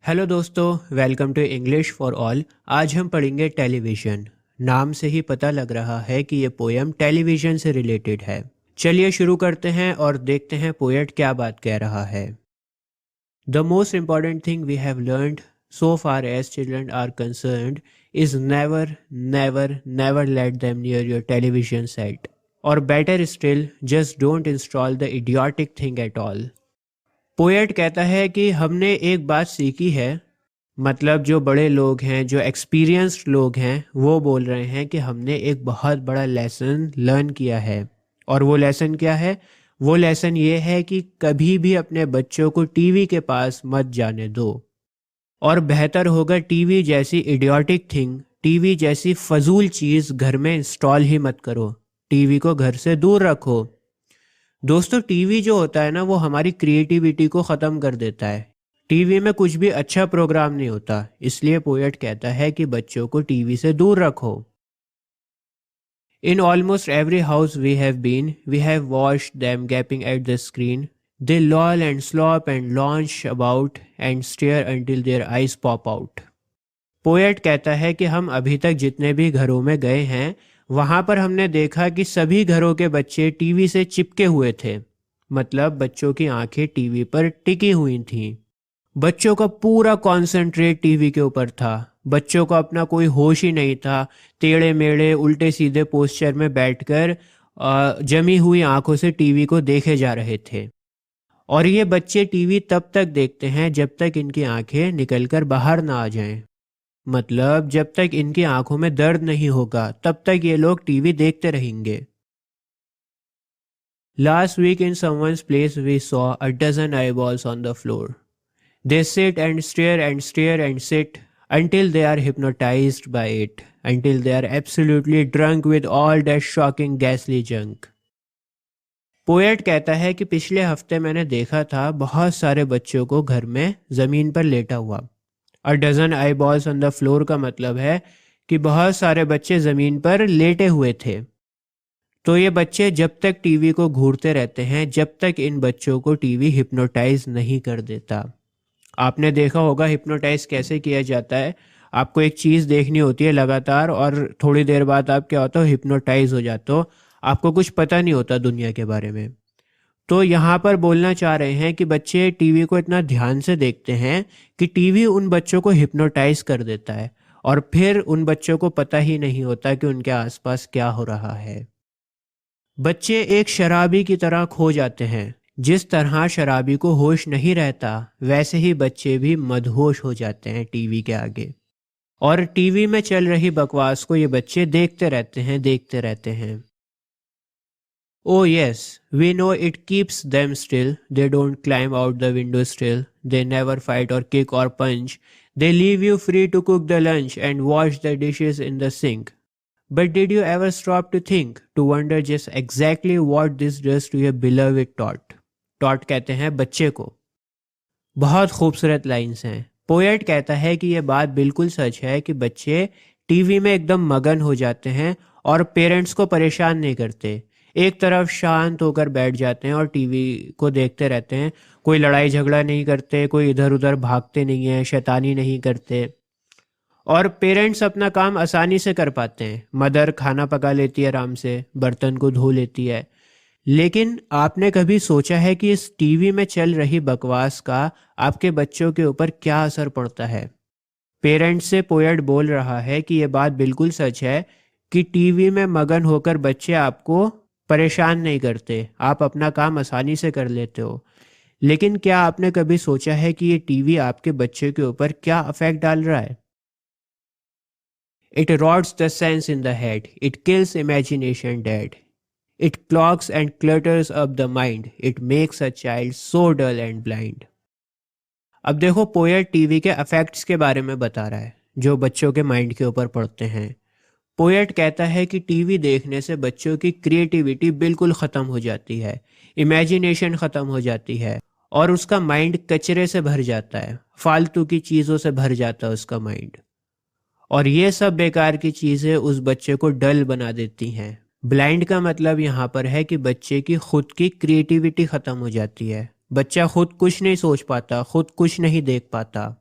Hello दोस्तों, welcome to English for all. आज हम पढ़ेंगे टेलीविज़न। नाम से ही पता लग रहा है कि ये पोएम टेलीविज़न से रिलेटेड है। चलिए शुरू करते हैं और देखते हैं पोएट क्या बात कह रहा है। The most important thing we have learned so far as children are concerned is never let them near your television set. Or better still, just don't install the idiotic thing at all. Poet कहता है कि हमने एक बात सीखी है, मतलब जो बड़े लोग हैं, जो एक्सपीरियंस्ड लोग हैं, वो बोल रहे हैं कि हमने एक बहुत बड़ा लेसन लर्न किया है। और वो लेसन क्या है? वो लेसन ये है कि कभी भी अपने बच्चों को टीवी के पास मत जाने दो। और बेहतर होगा टीवी जैसी इडियोटिक थिंग, टीवी जैसी फजूल चीज़ घर में इंस्टॉल ही मत करो। टीवी को घर से दूर रखो। दोस्तों, टीवी जो होता है ना, वो हमारी क्रिएटिविटी को ख़त्म कर देता है। टीवी में कुछ भी अच्छा प्रोग्राम नहीं होता, इसलिए पोएट कहता है कि बच्चों को टीवी से दूर रखो। In almost every house we have been, we have watched them gaping at the screen. They loll and slop and launch about and stare until their eyes pop out. Poet कहता है कि हम अभी तक जितने भी घरों में गए हैं, वहाँ पर हमने देखा कि सभी घरों के बच्चे टीवी से चिपके हुए थे। मतलब बच्चों की आंखें टीवी पर टिकी हुई थीं। बच्चों का पूरा कॉन्सेंट्रेट टीवी के ऊपर था। बच्चों को अपना कोई होश ही नहीं था। टेढ़े मेढ़े उल्टे सीधे पोस्चर में बैठकर जमी हुई आंखों से टीवी को देखे जा रहे थे। और ये बच्चे टीवी तब तक देखते हैं जब तक इनकी आंखें निकलकर बाहर ना आ जाएं। मतलब जब तक इनकी आंखों में दर्द नहीं होगा तब तक ये लोग टीवी देखते रहेंगे। Last week in someone's place we saw a dozen eyeballs on the floor. They sit and stare and sit until they are hypnotized by it, until they are absolutely drunk with all that shocking ghastly junk. Poet कहता है कि पिछले हफ्ते मैंने देखा था बहुत सारे बच्चों को घर में ज़मीन पर लेटा हुआ। A dozen eyeballs on the floor का मतलब है कि बहुत सारे बच्चे ज़मीन पर लेटे हुए थे। तो ये बच्चे जब तक टीवी को घूरते रहते हैं, जब तक इन बच्चों को टीवी हिप्नोटाइज नहीं कर देता। आपने देखा होगा हिप्नोटाइज कैसे किया जाता है। आपको एक चीज़ देखनी होती है लगातार, और थोड़ी देर बाद आप क्या होता हो, हिप्नोटाइज हो जाते हो। आपको कुछ पता नहीं होता दुनिया के बारे में। तो यहाँ पर बोलना चाह रहे हैं कि बच्चे टीवी को इतना ध्यान से देखते हैं कि टीवी उन बच्चों को हिप्नोटाइज कर देता है, और फिर उन बच्चों को पता ही नहीं होता कि उनके आसपास क्या हो रहा है। बच्चे एक शराबी की तरह खो जाते हैं। जिस तरह शराबी को होश नहीं रहता, वैसे ही बच्चे भी मदहोश हो जाते हैं टीवी के आगे। और टीवी में चल रही बकवास को ये बच्चे देखते रहते हैं। Oh yes, we know it keeps them still. They don't climb out the window still. They never fight or kick or punch. They leave you free to cook the lunch and wash the dishes in the sink. But did you ever stop to think, to wonder just exactly what this does to your beloved tot? Taught कहते हैं बच्चे को। बहुत खूबसूरत lines हैं। Poet कहता है कि यह बात बिल्कुल सच है कि बच्चे टीवी में एकदम मगन हो जाते हैं और पेरेंट्स को परेशान नहीं करते। एक तरफ शांत होकर बैठ जाते हैं और टीवी को देखते रहते हैं। कोई लड़ाई झगड़ा नहीं करते, कोई इधर उधर भागते नहीं हैं, शैतानी नहीं करते। और पेरेंट्स अपना काम आसानी से कर पाते हैं। मदर खाना पका लेती है आराम से, बर्तन को धो लेती है। लेकिन आपने कभी सोचा है कि इस टीवी में चल रही बकवास का आपके बच्चों के ऊपर क्या असर पड़ता है? पेरेंट्स से पोएट बोल रहा है कि यह बात बिल्कुल सच है कि टीवी में मगन होकर बच्चे आपको परेशान नहीं करते, आप अपना काम आसानी से कर लेते हो। लेकिन क्या आपने कभी सोचा है कि ये टीवी आपके बच्चे के ऊपर क्या इफेक्ट डाल रहा है? It rots the sense in the head. It kills imagination dead. It clogs and clutters up the mind. It makes a child so dull and blind. अब देखो, पोएट टीवी के इफेक्ट्स के बारे में बता रहा है जो बच्चों के माइंड के ऊपर पड़ते हैं। पोएट कहता है कि टीवी देखने से बच्चों की क्रिएटिविटी बिल्कुल ख़त्म हो जाती है, इमेजिनेशन ख़त्म हो जाती है, और उसका माइंड कचरे से भर जाता है, फालतू की चीज़ों से भर जाता है उसका माइंड। और ये सब बेकार की चीज़ें उस बच्चे को डल बना देती हैं। ब्लाइंड का मतलब यहाँ पर है कि बच्चे की खुद की क्रिएटिविटी ख़त्म हो जाती है। बच्चा खुद कुछ नहीं सोच पाता, खुद कुछ नहीं देख पाता।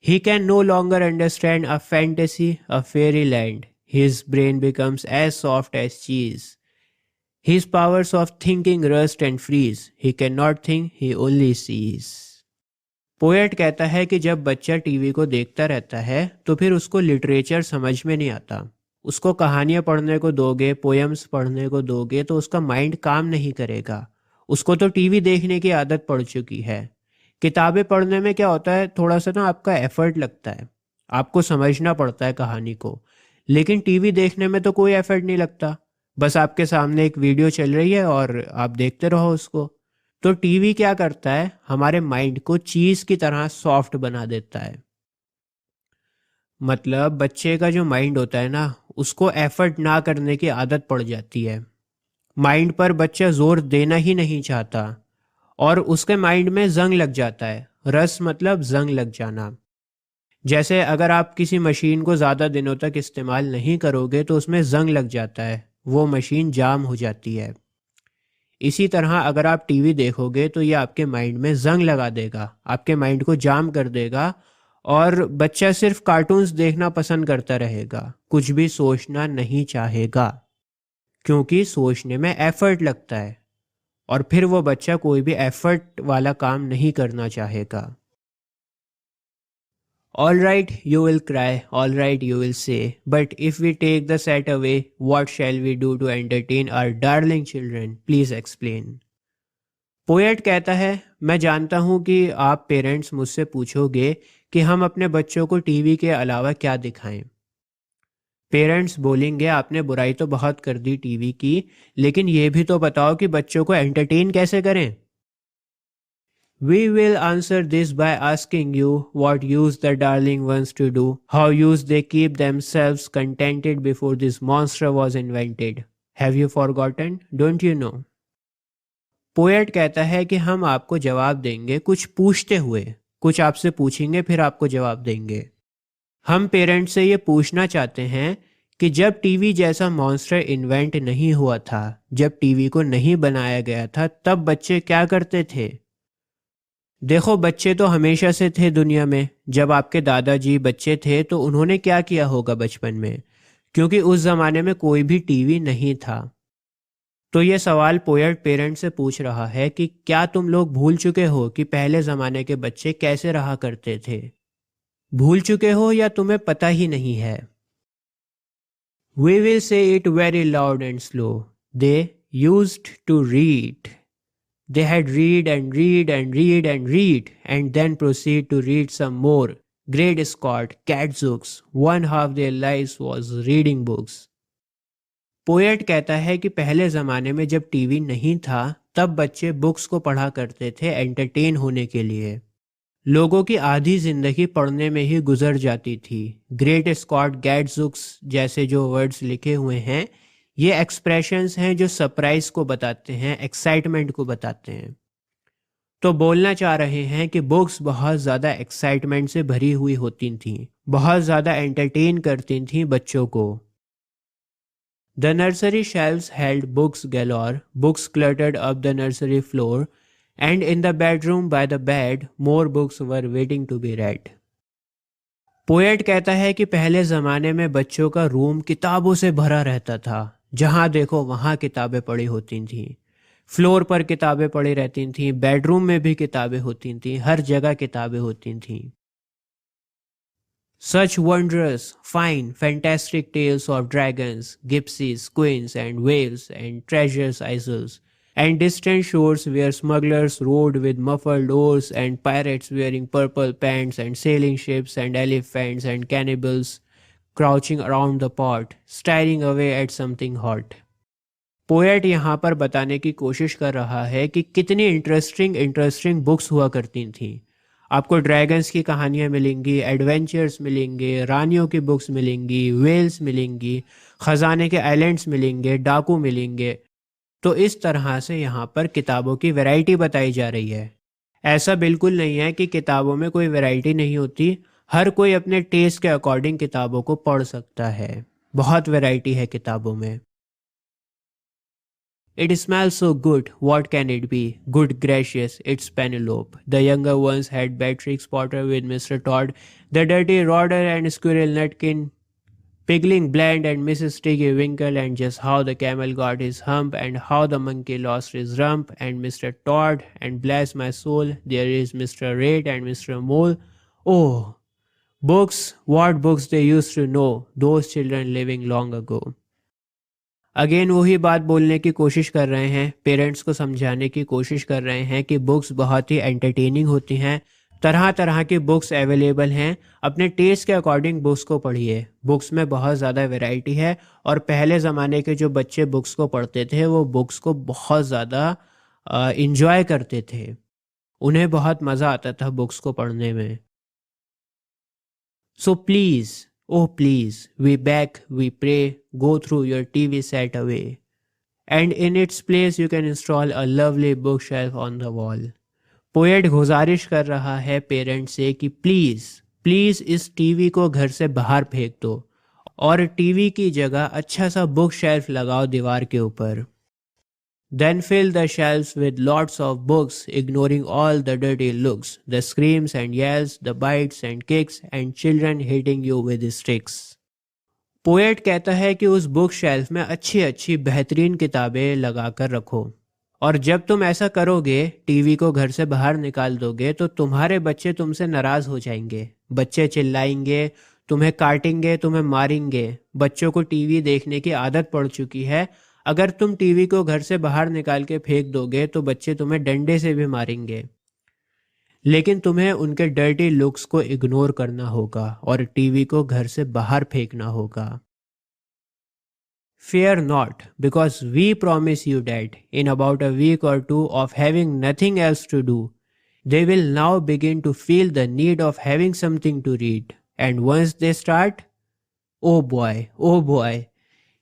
He can no longer understand a fantasy, a fairyland. His brain becomes as soft as cheese. His powers of thinking rust and freeze. He cannot think, he only sees. Poet कहता है कि जब बच्चा टीवी को देखता रहता है तो फिर उसको लिटरेचर समझ में नहीं आता। उसको कहानियाँ पढ़ने को दोगे, पोएम्स पढ़ने को दोगे तो उसका माइंड काम नहीं करेगा। उसको तो टीवी देखने की आदत पड़ चुकी है। किताबें पढ़ने में क्या होता है, थोड़ा सा ना आपका एफर्ट लगता है, आपको समझना पड़ता है कहानी को। लेकिन टीवी देखने में तो कोई एफर्ट नहीं लगता, बस आपके सामने एक वीडियो चल रही है और आप देखते रहो उसको। तो टीवी क्या करता है, हमारे माइंड को चीज़ की तरह सॉफ्ट बना देता है। मतलब बच्चे का जो माइंड होता है ना, उसको एफर्ट ना करने की आदत पड़ जाती है। माइंड पर बच्चा जोर देना ही नहीं चाहता और उसके माइंड में जंग लग जाता है। रस मतलब जंग लग जाना। जैसे अगर आप किसी मशीन को ज़्यादा दिनों तक इस्तेमाल नहीं करोगे तो उसमें जंग लग जाता है, वो मशीन जाम हो जाती है। इसी तरह अगर आप टीवी देखोगे तो ये आपके माइंड में जंग लगा देगा, आपके माइंड को जाम कर देगा और बच्चा सिर्फ कार्टून्स देखना पसंद करता रहेगा, कुछ भी सोचना नहीं चाहेगा, क्योंकि सोचने में एफर्ट लगता है और फिर वो बच्चा कोई भी एफर्ट वाला काम नहीं करना चाहेगा। All right, you will cry, all right, you will say, but if we take the set away, what shall we do to entertain our darling children? Please explain. Poet कहता है, मैं जानता हूँ कि आप पेरेंट्स मुझसे पूछोगे कि हम अपने बच्चों को टीवी के अलावा क्या दिखाएं। पेरेंट्स बोलेंगे आपने बुराई तो बहुत कर दी टीवी की, लेकिन ये भी तो बताओ कि बच्चों को एंटरटेन कैसे करें। We will answer this by asking you what use the darling ones to do, how use they keep themselves contented before this monster was invented. Have you forgotten? Don't you know? Poet कहता है कि हम आपको जवाब देंगे कुछ पूछते हुए, कुछ आपसे पूछेंगे फिर आपको जवाब देंगे। हम पेरेंट्स से ये पूछना चाहते हैं कि जब टीवी जैसा मॉन्स्टर इन्वेंट नहीं हुआ था, जब टीवी को नहीं बनाया गया था, तब बच्चे क्या करते थे। देखो, बच्चे तो हमेशा से थे दुनिया में। जब आपके दादाजी बच्चे थे तो उन्होंने क्या किया होगा बचपन में, क्योंकि उस ज़माने में कोई भी टीवी नहीं था। तो ये सवाल पोएट पेरेंट से पूछ रहा है कि क्या तुम लोग भूल चुके हो कि पहले ज़माने के बच्चे कैसे रहा करते थे। भूल चुके हो या तुम्हें पता ही नहीं है। We will say it very loud and slow. They used to read. They had read and read and read and read and then proceed to read some more. Great Scott, Gadzooks, one half their lives was reading books. Poet कहता है कि पहले ज़माने में जब TV नहीं था तब बच्चे बुक्स को पढ़ा करते थे एंटरटेन होने के लिए। लोगों की आधी जिंदगी पढ़ने में ही गुजर जाती थी। ग्रेट स्कॉट गैट्सबुक्स जैसे जो वर्ड्स लिखे हुए हैं, ये एक्सप्रेशंस हैं जो सरप्राइज को बताते हैं, एक्साइटमेंट को बताते हैं। तो बोलना चाह रहे हैं कि बुक्स बहुत ज़्यादा एक्साइटमेंट से भरी हुई होती थीं, बहुत ज़्यादा एंटरटेन करती थीं बच्चों को। The nursery shelves held books galore, books cluttered up the nursery floor, and in the bedroom by the bed more books were waiting to be read. Poet कहता है कि पहले ज़माने में बच्चों का रूम किताबों से भरा रहता था। जहाँ देखो वहाँ किताबें पड़ी होती थीं, फ्लोर पर किताबें पड़ी रहती थीं, बेडरूम में भी किताबें होती थीं, हर जगह किताबें होती थीं। Such wondrous, fine, fantastic tales of dragons, gypsies, queens and whales and treasures isles and distant shores where smugglers rowed with muffled oars and pirates wearing purple pants and sailing ships and elephants and cannibals crouching around the pot, staring away at something hot. Poet यहाँ पर बताने की कोशिश कर रहा है कि कितनी इंटरेस्टिंग बुक्स हुआ करती थीं। आपको ड्रैगन्स की कहानियाँ मिलेंगी, एडवेंचर्स मिलेंगे, रानियों की बुक्स मिलेंगी, वेल्स मिलेंगी, ख़जाने के आइलैंड्स मिलेंगे, डाकू मिलेंगे। तो इस तरह से यहाँ पर किताबों की वैरायटी बताई जा रही है। ऐसा बिल्कुल नहीं है कि किताबों में कोई वैरायटी नहीं होती, हर कोई अपने टेस्ट के अकॉर्डिंग किताबों को पढ़ सकता है। बहुत वैरायटी है किताबों में। It smells so good. What can it be? Good gracious, it's Penelope. The younger ones had Beatrix Potter with Mr. Todd, the dirty Rodder and Squirrel Nutkin, Pigling Bland and Mrs. Tiggy Winkle, and just how the camel got his hump, and how the monkey lost his rump, and Mr. Todd, and bless my soul, there is Mr. Rat and Mr. Mole. Oh, books, what books they used to know, those children living long ago. Again वही बात बोलने की कोशिश कर रहे हैं, parents को समझाने की कोशिश कर रहे हैं कि बुक्स बहुत ही एंटरटेनिंग होती हैं, तरह तरह की बुक्स अवेलेबल हैं, अपने टेस्ट के अकॉर्डिंग बुक्स को पढ़िए। बुक्स में बहुत ज़्यादा वैरायटी है और पहले ज़माने के जो बच्चे बुक्स को पढ़ते थे वो बुक्स को बहुत ज़्यादा इंजॉय करते थे, उन्हें बहुत मज़ा आता था बुक्स को पढ़ने में। So please, oh please, we beg, we pray, go through your TV set away. And in its place you can install a lovely bookshelf on the wall. Poet गुजारिश कर रहा है पेरेंट्स से कि प्लीज़ इस टीवी को घर से बाहर फेंक दो और टीवी की जगह अच्छा सा बुक शेल्फ लगाओ दीवार के ऊपर। Then fill the shelves with lots of books, ignoring all the dirty looks, the screams and yells, the bites and kicks, and children hitting you with sticks. Poet कहता है कि उस बुक शेल्फ में अच्छी अच्छी बेहतरीन किताबें लगाकर रखो, और जब तुम ऐसा करोगे, टीवी को घर से बाहर निकाल दोगे, तो तुम्हारे बच्चे तुमसे नाराज़ हो जाएंगे। बच्चे चिल्लाएंगे, तुम्हें काटेंगे, तुम्हें मारेंगे। बच्चों को टीवी देखने की आदत पड़ चुकी है। अगर तुम टीवी को घर से बाहर निकाल के फेंक दोगे तो बच्चे तुम्हें डंडे से भी मारेंगे। लेकिन तुम्हें उनके डर्टी लुक्स को इग्नोर करना होगा और टीवी को घर से बाहर फेंकना होगा। Fear not, because we promise you that in about a week or two of having nothing else to do, they will now begin to feel the need of having something to read. And once they start, oh boy,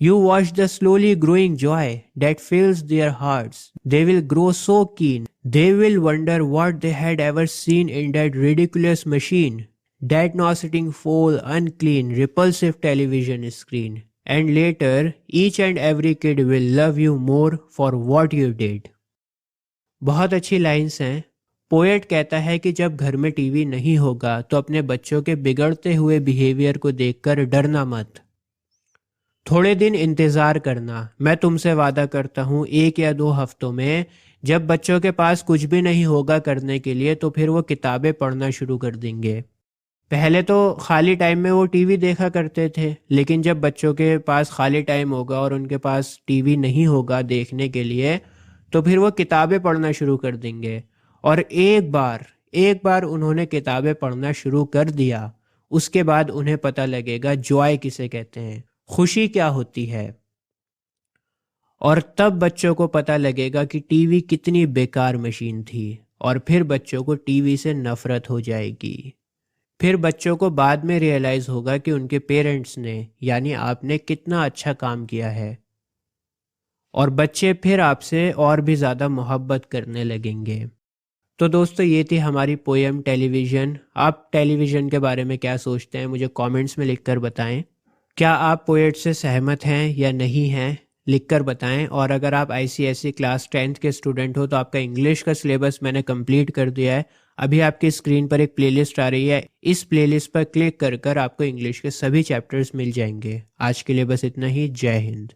you watch the slowly growing joy that fills their hearts. They will grow so keen. They will wonder what they had ever seen in that ridiculous machine, that nauseating, foul, unclean, repulsive television screen. And later, each and every kid will love you more for what you did. बहुत अच्छी lines हैं। Poet कहता है कि जब घर में TV नहीं होगा तो अपने बच्चों के बिगड़ते हुए बिहेवियर को देखकर डरना मत। थोड़े दिन इंतज़ार करना। मैं तुमसे वादा करता हूँ 1 या 2 हफ्तों में जब बच्चों के पास कुछ भी नहीं होगा करने के लिए तो फिर वो किताबें पढ़ना शुरू कर देंगे। पहले तो खाली टाइम में वो टीवी देखा करते थे, लेकिन जब बच्चों के पास खाली टाइम होगा और उनके पास टीवी नहीं होगा देखने के लिए तो फिर वो किताबें पढ़ना शुरू कर देंगे। और एक बार उन्होंने किताबें पढ़ना शुरू कर दिया, उसके बाद उन्हें पता लगेगा जॉय किसे कहते हैं, खुशी क्या होती है। और तब बच्चों को पता लगेगा कि टीवी कितनी बेकार मशीन थी, और फिर बच्चों को टीवी से नफरत हो जाएगी। फिर बच्चों को बाद में रियलाइज़ होगा कि उनके पेरेंट्स ने यानी आपने कितना अच्छा काम किया है, और बच्चे फिर आपसे और भी ज़्यादा मोहब्बत करने लगेंगे। तो दोस्तों, ये थी हमारी पोएम टेलीविज़न। आप टेलीविज़न के बारे में क्या सोचते हैं मुझे कमेंट्स में लिखकर बताएं। क्या आप पोएट से सहमत हैं या नहीं हैं, लिखकर बताएं। और अगर आप ICSE क्लास 10th के स्टूडेंट हो तो आपका इंग्लिश का सिलेबस मैंने कंप्लीट कर दिया है। अभी आपकी स्क्रीन पर एक प्लेलिस्ट आ रही है, इस प्लेलिस्ट पर क्लिक कर आपको इंग्लिश के सभी चैप्टर्स मिल जाएंगे। आज के लिए बस इतना ही। जय हिंद।